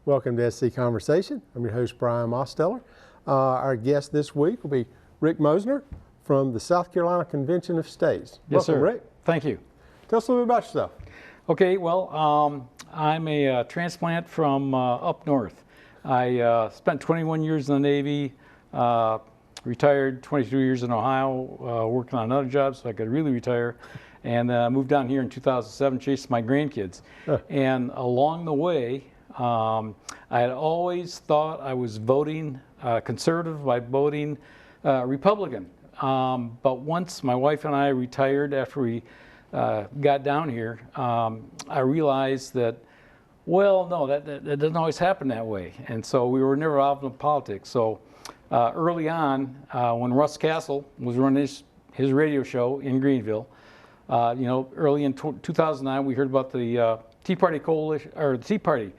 Welcome to SC Conversation. I'm your host, Brian Mosteller. Our guest this week will be Rick Moessner from the South Carolina Convention of States. Yes, Welcome, sir. Rick. Thank you. Tell us a little bit about yourself. Okay, well, I'm a transplant from up north. I spent 21 years in the Navy, retired 22 years in Ohio, working on another job so I could really retire, and moved down here in 2007, chasing my grandkids. And along the way, I had always thought I was voting conservative by voting Republican. But once my wife and I retired after we got down here, I realized that, well, no, that doesn't always happen that way. And so we were never out in politics. So early on, when Russ Castle was running his radio show in Greenville, early in 2009, we heard about the Tea Party coalition, or the Tea Party,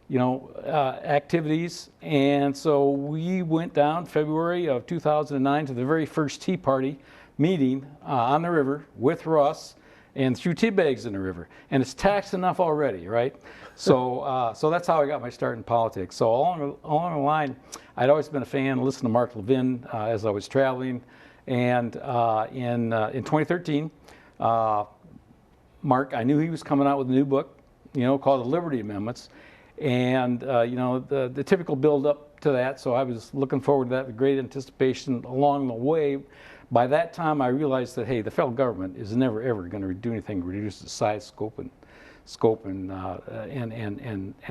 activities. And so we went down February of 2009 to the very first Tea Party meeting on the river with Russ and threw tea bags in the river. And it's taxed enough already, right? So so that's how I got my start in politics. So along the line, I'd always been a fan, listened to Mark Levin as I was traveling. And in 2013, Mark, I knew he was coming out with a new book, called The Liberty Amendments. And, the typical build up to that. So I was looking forward to that with great anticipation along the way. By that time, I realized that, hey, the federal government is never, ever going to do anything to reduce the size, scope, and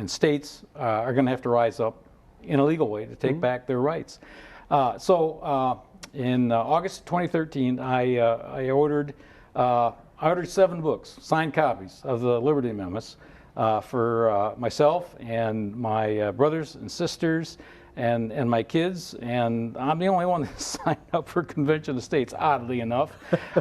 states are going to have to rise up in a legal way to take back their rights. So in August of 2013, I ordered 7 books, signed copies of the Liberty Amendments for myself and my brothers and sisters and my kids. And I'm the only one that signed up for Convention of States, oddly enough.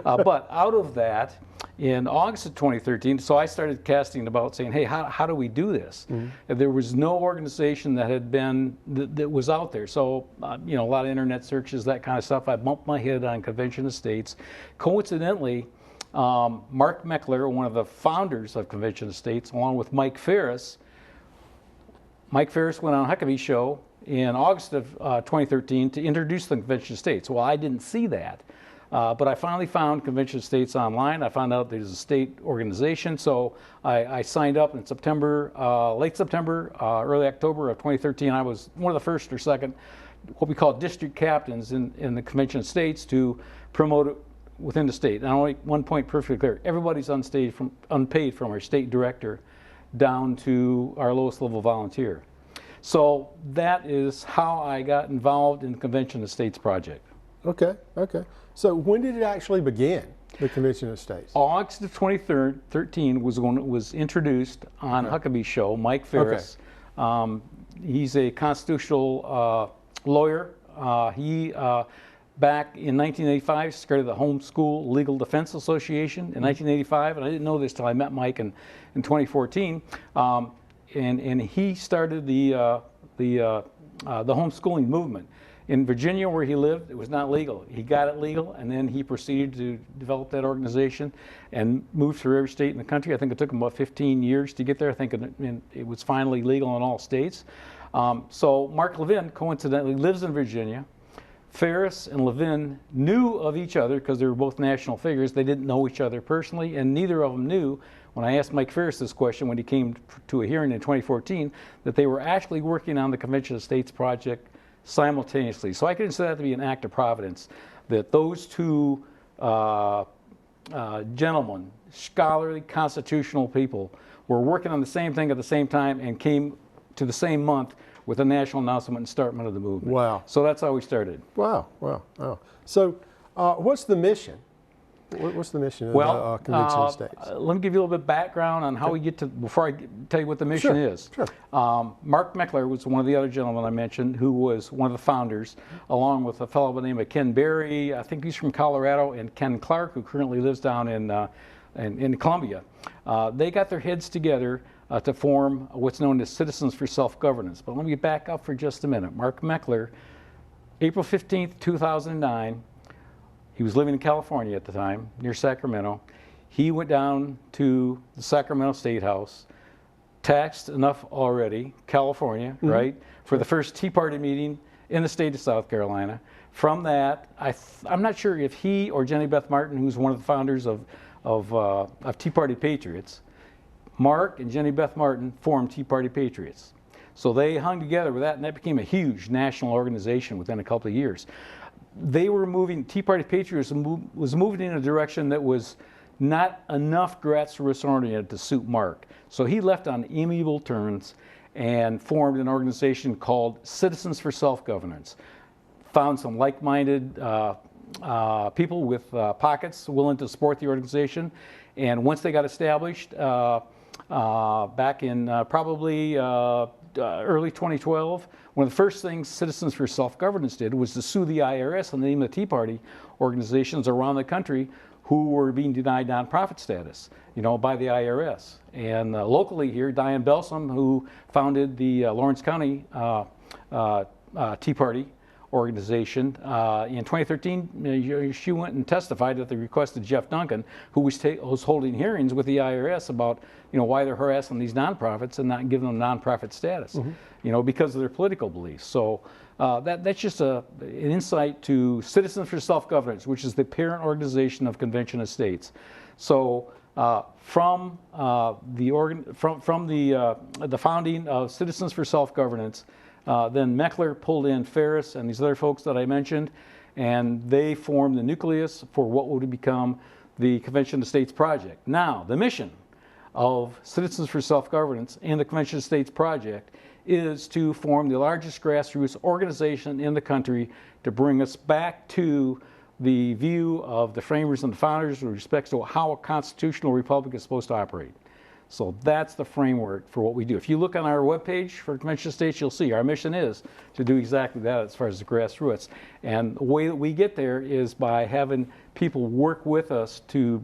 But out of that, in August of 2013, so I started casting about saying, hey, how do we do this? There was no organization that had been, that was out there. So, a lot of internet searches, that kind of stuff. I bumped my head on Convention of States. Coincidentally, Mark Meckler, one of the founders of Convention of States, along with Mike Ferris. Mike Ferris went on Huckabee's show in August of 2013 to introduce the Convention of States. Well, I didn't see that, but I finally found Convention of States online. I found out there's a state organization, so I signed up in September, late September, early October of 2013. I was one of the first or second, what we call district captains in the Convention of States to promote it within the state. And I want to make one point perfectly clear. Everybody's unpaid from our state director down to our lowest level volunteer. So that is how I got involved in the Convention of States project. Okay. So when did it actually begin, the Convention of States? August of 2013 was introduced on Huckabee's show, Mike Ferris. He's a constitutional lawyer. He back in 1985, started the Homeschool Legal Defense Association in 1985, and I didn't know this till I met Mike in 2014. And he started the homeschooling movement. In Virginia, where he lived, it was not legal. He got it legal, and then he proceeded to develop that organization and moved through every state in the country. I think it took him about 15 years to get there. I think it was finally legal in all states. So Mark Levin, coincidentally, lives in Virginia. Ferris and Levin knew of each other because they were both national figures. They didn't know each other personally, and neither of them knew, when I asked Mike Ferris this question when he came to a hearing in 2014, that they were actually working on the Convention of States project simultaneously. So I consider that to be an act of providence, that those two gentlemen, scholarly, constitutional people, were working on the same thing at the same time and came to the same month with a national announcement and startment of the movement. Wow. So that's how we started. Wow. So what's the mission? What's the mission of the Convention of States? Let me give you a little bit of background on how we get to, before I tell you what the mission is. Sure. Mark Meckler was one of the other gentlemen I mentioned who was one of the founders, along with a fellow by the name of Ken Berry, I think he's from Colorado, and Ken Clark, who currently lives down in Columbia. They got their heads together to form what's known as Citizens for Self-Governance. But let me back up for just a minute. Mark Meckler, April 15th, 2009, he was living in California at the time, near Sacramento. He went down to the Sacramento State House, taxed enough already, California, right, for the first Tea Party meeting in the state of South Carolina. From that, I'm not sure if he or Jenny Beth Martin, who's one of the founders of Tea Party Patriots, Mark and Jenny Beth Martin formed Tea Party Patriots. So they hung together with that, and that became a huge national organization within a couple of years. They were moving, Tea Party Patriots was moving in a direction that was not enough grassroots oriented to suit Mark. So he left on amiable terms and formed an organization called Citizens for Self-Governance. Found some like-minded people with pockets willing to support the organization. And once they got established, back in probably early 2012, one of the first things Citizens for Self-Governance did was to sue the IRS in the name of the Tea Party organizations around the country who were being denied nonprofit status, by the IRS. And locally here, Diane Belsom, who founded the Lawrence County Tea Party organization, in 2013, she went and testified at the request of Jeff Duncan, who was holding hearings with the IRS about, why they're harassing these nonprofits and not giving them nonprofit status, because of their political beliefs. So that's just an insight to Citizens for Self-Governance, which is the parent organization of Convention of States. So from the founding of Citizens for Self-Governance, then Meckler pulled in Ferris and these other folks that I mentioned, and they formed the nucleus for what would become the Convention of States Project. Now, the mission of Citizens for Self-Governance and the Convention of States Project is to form the largest grassroots organization in the country to bring us back to the view of the framers and the founders with respect to how a constitutional republic is supposed to operate. So that's the framework for what we do. If you look on our webpage for Convention of States, you'll see our mission is to do exactly that as far as the grassroots. And the way that we get there is by having people work with us to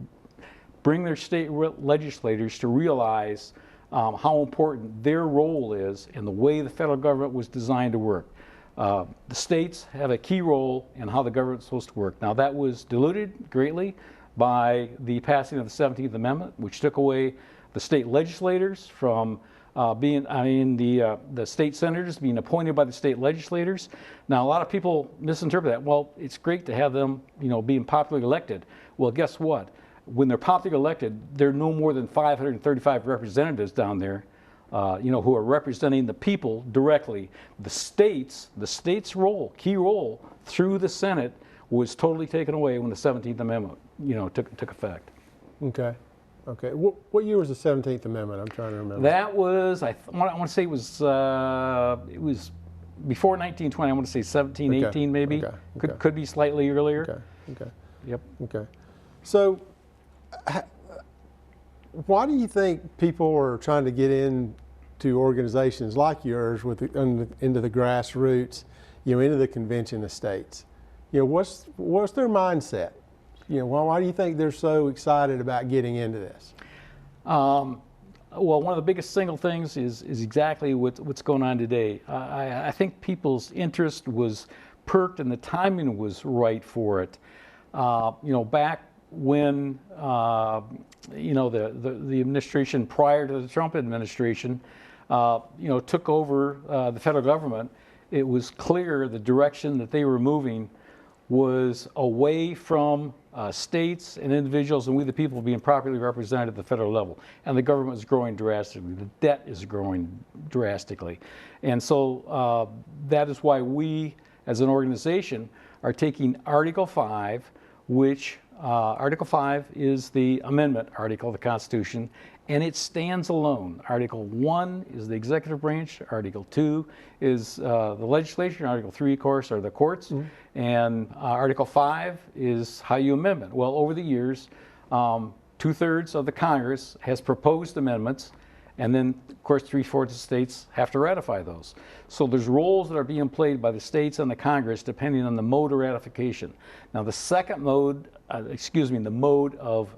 bring their state legislators to realize how important their role is in the way the federal government was designed to work. The states have a key role in how the government is supposed to work. Now, that was diluted greatly by the passing of the 17th Amendment, which took away the state legislators from the state senators being appointed by the state legislators. Now, a lot of people misinterpret that. Well, it's great to have them, being popularly elected. Well, guess what? When they're popularly elected, there are no more than 535 representatives down there, who are representing the people directly. The state's role, key role, through the Senate was totally taken away when the 17th Amendment, took effect. Okay. Okay. What year was the 17th Amendment? I'm trying to remember. That was, I want to say it was before 1920. I want to say 1718 maybe. Okay. Could be slightly earlier. Okay. Okay. Yep. Okay. So, why do you think people are trying to get into organizations like yours into the grassroots, into the Convention of States? What's their mindset? Why do you think they're so excited about getting into this? Well, one of the biggest single things is exactly what's going on today. I think people's interest was perked and the timing was right for it. Back when the administration prior to the Trump administration, took over the federal government, it was clear the direction that they were moving was away from states and individuals and we the people being properly represented at the federal level. And the government is growing drastically. The debt is growing drastically. And so that is why we, as an organization, are taking Article 5, which Article 5 is the amendment article of the Constitution, and it stands alone. Article 1 is the executive branch, Article 2 is the legislature, and Article 3, of course, are the courts, and Article 5 is how you amend it. Well, over the years, 2/3 of the Congress has proposed amendments, and then, of course, 3/4 of the states have to ratify those. So there's roles that are being played by the states and the Congress depending on the mode of ratification. Now, the second mode, the mode of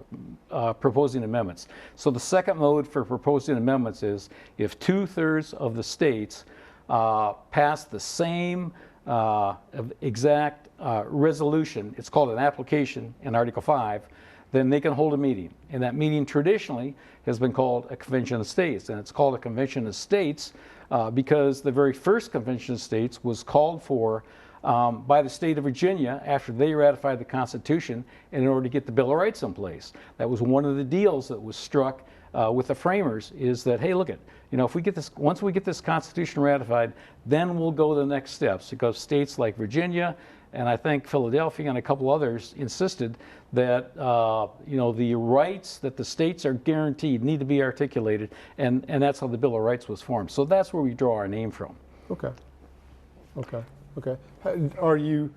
proposing amendments. So the second mode for proposing amendments is if 2/3 of the states pass the same exact resolution, it's called an application in Article 5, then they can hold a meeting. And that meeting traditionally has been called a Convention of States. And it's called a Convention of States because the very first Convention of States was called for by the state of Virginia after they ratified the Constitution in order to get the Bill of Rights in place. That was one of the deals that was struck with the framers, is that, hey, look it, if we get this, once we get this Constitution ratified, then we'll go to the next steps, because states like Virginia and I think Philadelphia and a couple others insisted that the rights that the states are guaranteed need to be articulated, and that's how the Bill of Rights was formed. So that's where we draw our name from. Okay. Are you,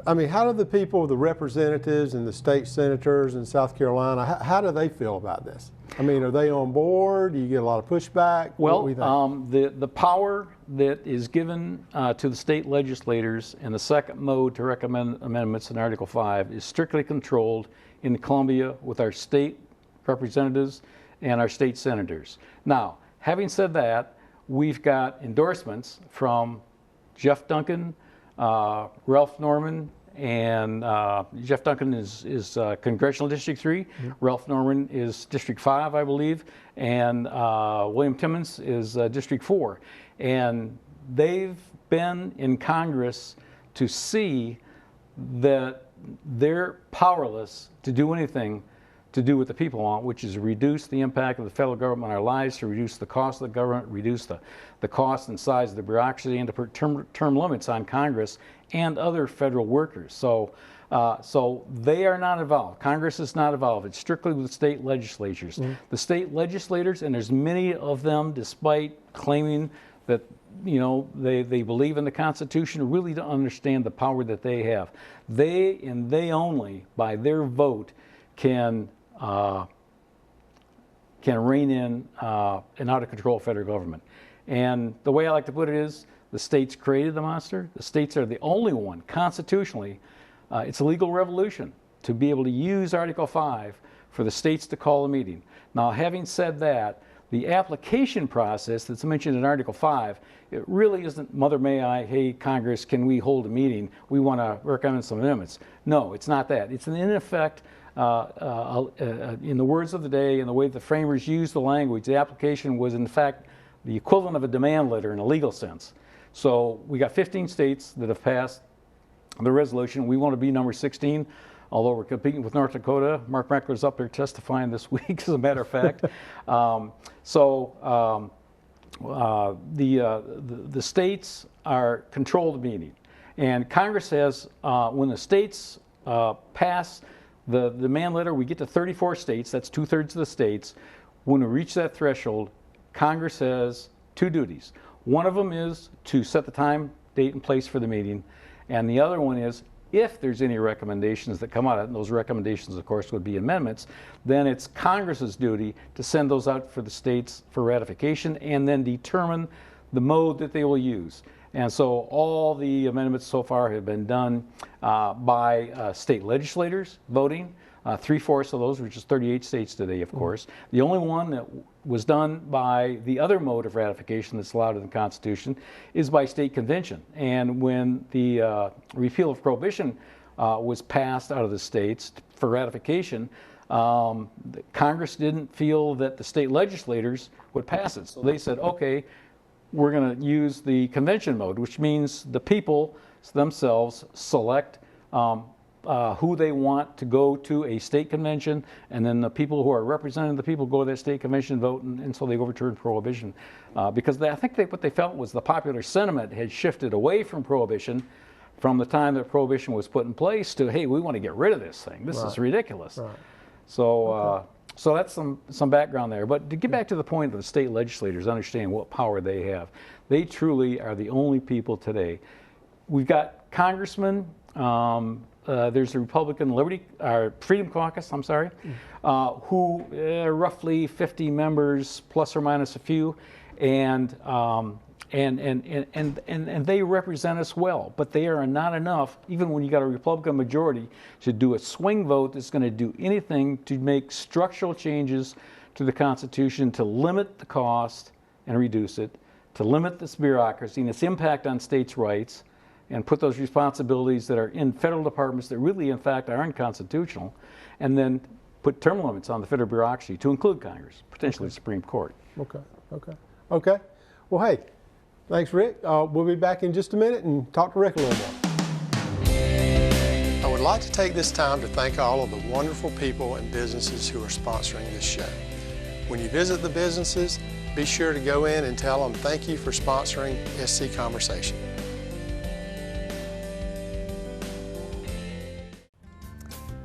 how do the people, the representatives and the state senators in South Carolina, how do they feel about this? Are they on board? Do you get a lot of pushback? Well, the power that is given to the state legislators in the second mode to recommend amendments in Article 5 is strictly controlled in Columbia with our state representatives and our state senators. Now, having said that, we've got endorsements from Jeff Duncan, Ralph Norman, and Jeff Duncan is Congressional District 3. Mm-hmm. Ralph Norman is District 5, I believe, and William Timmons is District 4. And they've been in Congress to see that they're powerless to do anything to do what the people want, which is reduce the impact of the federal government on our lives, to reduce the cost of the government, reduce the cost and size of the bureaucracy, and to put term limits on Congress and other federal workers. So they are not involved. Congress is not involved. It's strictly with state legislatures. Mm-hmm. The state legislators, and there's many of them, despite claiming that they believe in the Constitution, really don't understand the power that they have. They and they only, by their vote, can rein in an out-of-control federal government. And the way I like to put it is, the states created the monster. The states are the only one, constitutionally, it's a legal revolution to be able to use Article 5 for the states to call a meeting. Now, having said that, the application process that's mentioned in Article 5, it really isn't, Mother may I, hey, Congress, can we hold a meeting? We want to recommend some amendments. No, it's not that. It's in effect, in the words of the day and the way the framers used the language, the application was in fact the equivalent of a demand letter in a legal sense. So we got 15 states that have passed the resolution. We want to be number 16, although we're competing with North Dakota. Mark Meckler's up there testifying this week, as a matter of fact. The states are control the meeting. And Congress has, when the states pass the demand letter, we get to 34 states, that's 2/3 of the states. When we reach that threshold, Congress has two duties. One of them is to set the time, date, and place for the meeting. And the other one is, if there's any recommendations that come out of it, and those recommendations, of course, would be amendments, then it's Congress's duty to send those out for the states for ratification and then determine the mode that they will use. And so all the amendments so far have been done by state legislators voting, 3/4 of those, which is 38 states today, of course. The only one that was done by the other mode of ratification that's allowed in the Constitution is by state convention. And when the repeal of prohibition was passed out of the states for ratification, Congress didn't feel that the state legislators would pass it. So they said, okay, we're going to use the convention mode, which means the people themselves select who they want to go to a state convention, and then the people who are representing the people go to that state convention, vote, and so they overturned prohibition. Because I think what they felt was the popular sentiment had shifted away from prohibition from the time that prohibition was put in place to, hey, we want to get rid of this thing. This is ridiculous. Right. So, so that's some background there. But to get back to the point of the state legislators understanding what power they have, they truly are the only people today. We've got congressmen. There's the Republican Freedom Caucus, who roughly 50 members plus or minus a few, and they represent us well, but they are not enough, even when you got a Republican majority, to do a swing vote that's going to do anything to make structural changes to the Constitution, to limit the cost and reduce it, to limit this bureaucracy and its impact on states' rights, and put those responsibilities that are in federal departments that really, in fact, are unconstitutional, and then put term limits on the federal bureaucracy to include Congress, potentially the Supreme Court. Okay. Well, hey, thanks, Rick. We'll be back in just a minute and talk to Rick a little more. I would like to take this time to thank all of the wonderful people and businesses who are sponsoring this show. When you visit the businesses, be sure to go in and tell them thank you for sponsoring SC Conversation.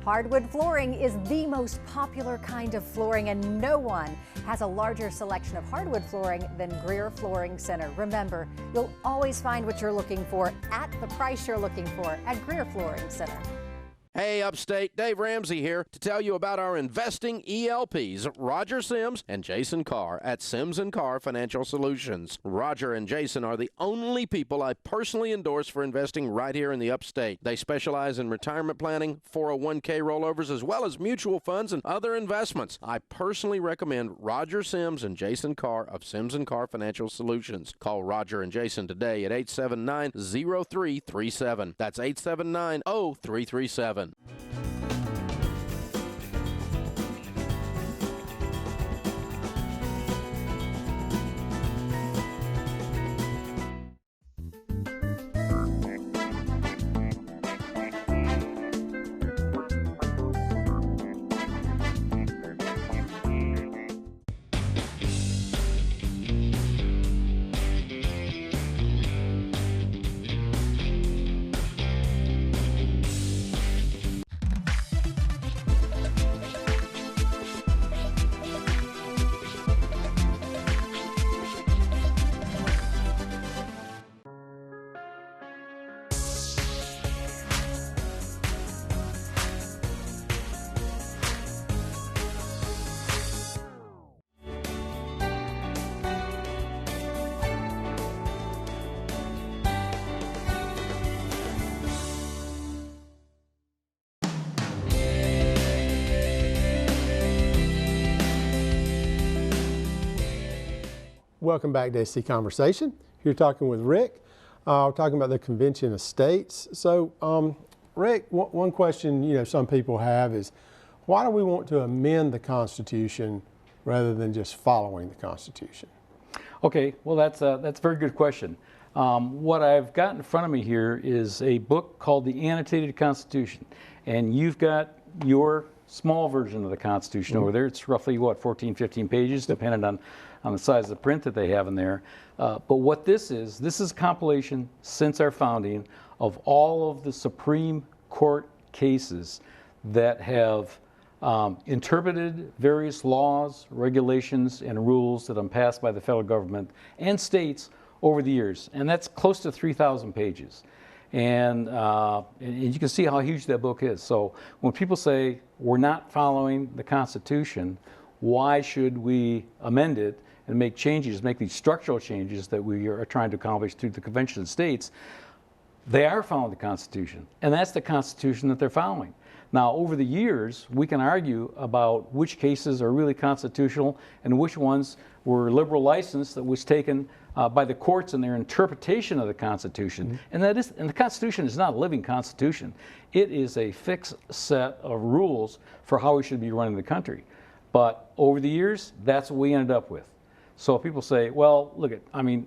Hardwood flooring is the most popular kind of flooring, and no one has a larger selection of hardwood flooring than Greer Flooring Center. Remember, you'll always find what you're looking for at the price you're looking for at Greer Flooring Center. Hey, Upstate, Dave Ramsey here to tell you about our investing ELPs, Roger Sims and Jason Carr at Sims & Carr Financial Solutions. Roger and Jason are the only people I personally endorse for investing right here in the Upstate. They specialize in retirement planning, 401k rollovers, as well as mutual funds and other investments. I personally recommend Roger Sims and Jason Carr of Sims & Carr Financial Solutions. Call Roger and Jason today at 879-0337. That's 879-0337. Welcome back to SC Conversation. Here talking with Rick. We're talking about the Convention of States. So, Rick, one question some people have is, why do we want to amend the Constitution rather than just following the Constitution? Okay, well that's a very good question. What I've got in front of me here is a book called The Annotated Constitution, and you've got your small version of the Constitution over there. It's roughly, 14, 15 pages, depending on the size of the print that they have in there. But what this is a compilation since our founding of all of the Supreme Court cases that have interpreted various laws, regulations, and rules that have been passed by the federal government and states over the years. And that's close to 3,000 pages. And you can see how huge that book is. So when people say we're not following the Constitution, why should we amend it and make changes, make these structural changes that we are trying to accomplish through the Convention of States? They are following the Constitution, and that's the Constitution that they're following. Now, over the years, we can argue about which cases are really constitutional and which ones were liberal license that was taken by the courts in their interpretation of the Constitution. And the Constitution is not a living Constitution. It is a fixed set of rules for how we should be running the country. But over the years, that's what we ended up with. So people say, well, look,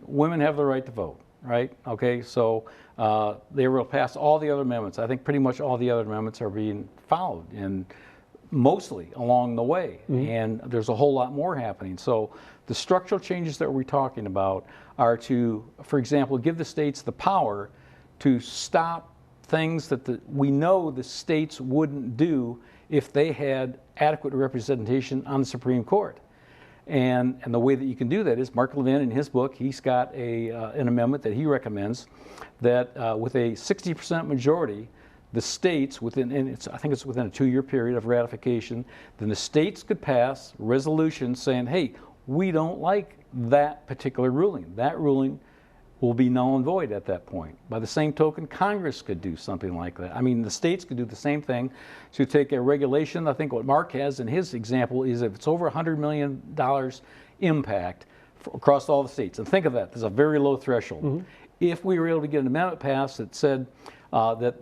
women have the right to vote, right? Okay, so they will pass all the other amendments. I think pretty much all the other amendments are being followed, and mostly along the way. And there's a whole lot more happening. So the structural changes that we're talking about are to, for example, give the states the power to stop things that we know the states wouldn't do if they had adequate representation on the Supreme Court. And the way that you can do that is Mark Levin, in his book, he's got an amendment that he recommends that with a 60% majority, the states, I think it's within a 2-year period of ratification, then the states could pass resolutions saying, hey, we don't like that particular ruling. That ruling will be null and void at that point. By the same token, Congress could do something like that. The states could do the same thing to take a regulation. I think what Mark has in his example is if it's over $100 million impact across all the states, and think of that, there's a very low threshold. if we were able to get an amendment passed that said that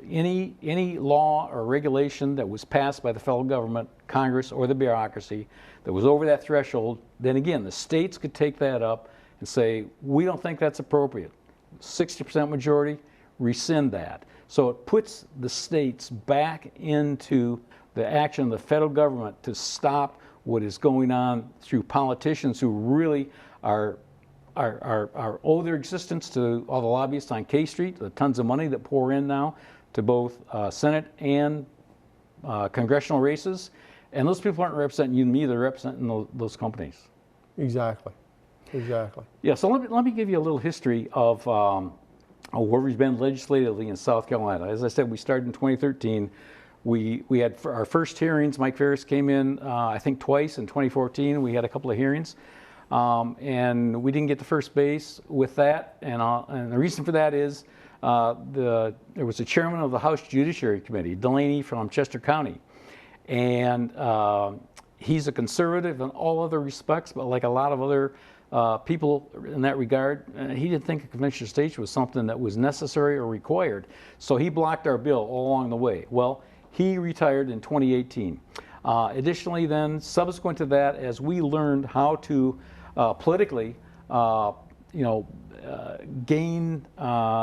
any law or regulation that was passed by the federal government, Congress, or the bureaucracy that was over that threshold, then again, the states could take that up and say, we don't think that's appropriate. 60% majority, rescind that. So it puts the states back into the action of the federal government to stop what is going on through politicians who really owe their existence to all the lobbyists on K Street, the tons of money that pour in now to both Senate and congressional races. And those people aren't representing you and me, they're representing those companies. Exactly. Exactly. Yeah, so let me give you a little history of where we've been legislatively in South Carolina. As I said, we started in 2013. We had our first hearings. Mike Ferris came in, I think, twice in 2014. We had a couple of hearings. And we didn't get to first base with that. And the reason for that is there was a chairman of the House Judiciary Committee, Delaney from Chester County. And he's a conservative in all other respects, but like a lot of other people in that regard, he didn't think a convention of states was something that was necessary or required. So he blocked our bill all along the way. Well, he retired in 2018. Additionally then, subsequent to that, as we learned how to politically, gain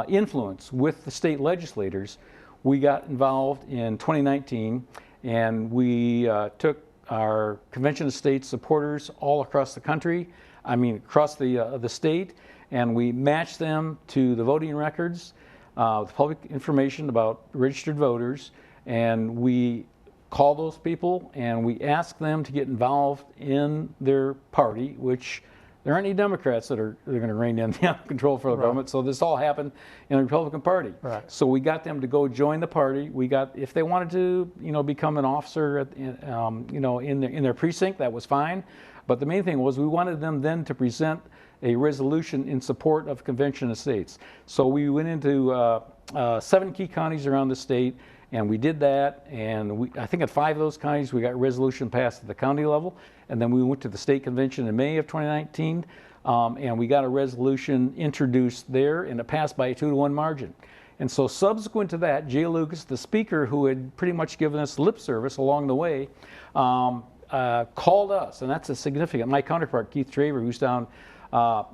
influence with the state legislators, we got involved in 2019, and we took our Convention of States supporters all across the country, across the state, and we matched them to the voting records with public information about registered voters, and we call those people and we ask them to get involved in their party, which there aren't any Democrats that are going to rein in the control for the government. So this all happened in the Republican Party. Right. So we got them to go join the party. We got, if they wanted to, become an officer in their precinct, that was fine. But the main thing was we wanted them then to present a resolution in support of Convention of States. So we went into 7 key counties around the state. And we did that, and I think at 5 of those counties we got resolution passed at the county level, and then we went to the state convention in May of 2019, and we got a resolution introduced there, and it passed by a 2-to-1 margin. And so subsequent to that, Jay Lucas, the speaker who had pretty much given us lip service along the way, called us, and that's a significant. My counterpart, Keith Traver, who's down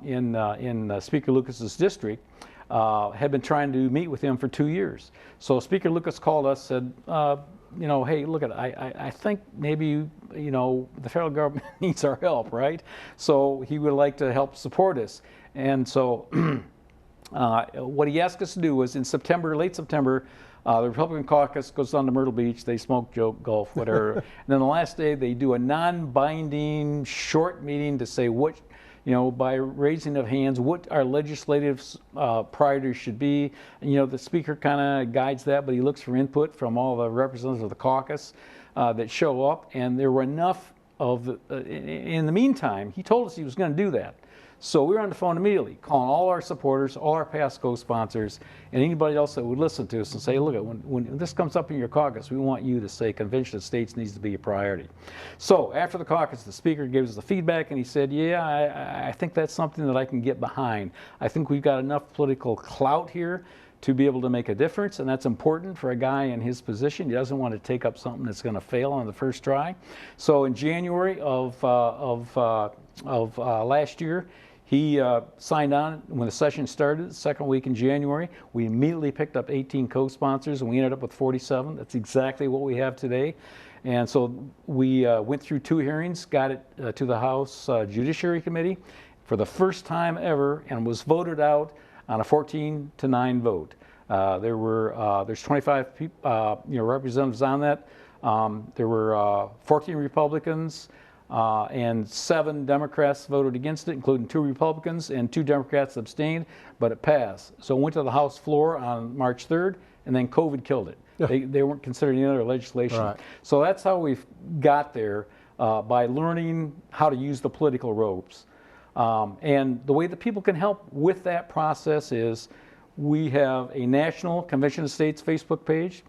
in Speaker Lucas's district, had been trying to meet with him for 2 years. So Speaker Lucas called us, said, hey, look at it. I think maybe, the federal government needs our help, right? So he would like to help support us. And so what he asked us to do was in September, late September, the Republican caucus goes down to Myrtle Beach. They smoke, joke, golf, whatever. And then the last day, they do a non-binding short meeting to say what, by raising of hands, what our legislative priorities should be. And, the speaker kind of guides that, but he looks for input from all the representatives of the caucus that show up. And there were enough of in the meantime, he told us he was going to do that. So we were on the phone immediately, calling all our supporters, all our past co-sponsors, and anybody else that would listen to us and say, look, when this comes up in your caucus, we want you to say Convention of States needs to be a priority. So after the caucus, the speaker gave us the feedback, and he said, yeah, I think that's something that I can get behind. I think we've got enough political clout here to be able to make a difference, and that's important for a guy in his position. He doesn't want to take up something that's going to fail on the first try. So in January of last year, he signed on when the session started, the second week in January. We immediately picked up 18 co-sponsors, and we ended up with 47. That's exactly what we have today. And so we went through 2 hearings, got it to the House Judiciary Committee for the first time ever, and was voted out on a 14-to-9 vote. There's 25 representatives on that. There were 14 Republicans. And 7 Democrats voted against it, including 2 Republicans, and 2 Democrats abstained, but it passed. So it went to the House floor on March 3rd, and then COVID killed it. They weren't considered any other legislation. Right. So that's how we've got there, by learning how to use the political ropes. And the way that people can help with that process is we have a National Convention of States Facebook page.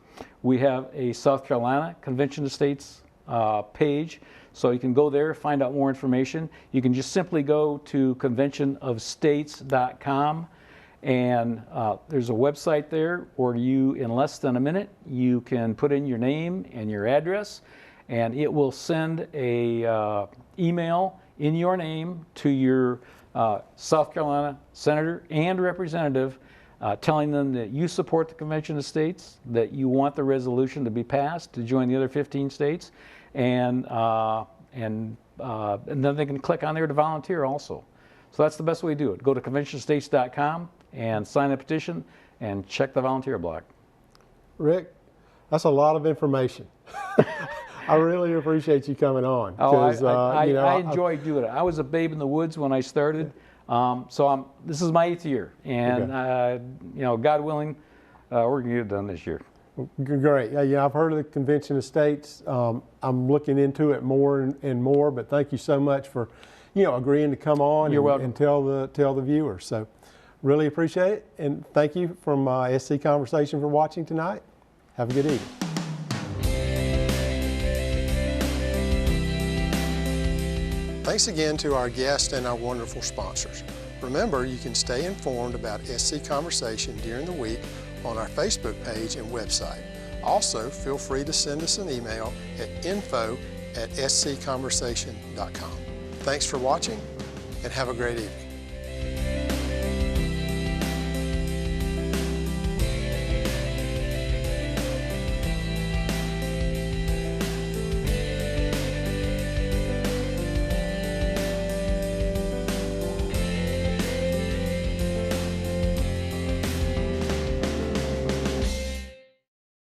We have a South Carolina Convention of States page. So you can go there, find out more information. You can just simply go to conventionofstates.com, and there's a website there where you, in less than a minute, you can put in your name and your address, and it will send a email in your name to your South Carolina senator and representative, telling them that you support the Convention of States, that you want the resolution to be passed to join the other 15 states, and then they can click on there to volunteer also. So that's the best way to do it. Go to conventionstates.com and sign a petition and check the volunteer block. Rick, that's a lot of information. I really appreciate you coming on. Oh, I enjoy doing it. I was a babe in the woods when I started, so this is my 8th year, and God willing, we're going to get it done this year. Great. Yeah, I've heard of the Convention of States. I'm looking into it more and more, but thank you so much for, agreeing to come on and tell the viewers. So really appreciate it, and thank you from SC Conversation for watching tonight. Have a good evening. Thanks again to our guests and our wonderful sponsors. Remember, you can stay informed about SC Conversation during the week on our Facebook page and website. Also, feel free to send us an email at info@scconversation.com. Thanks for watching, and have a great evening.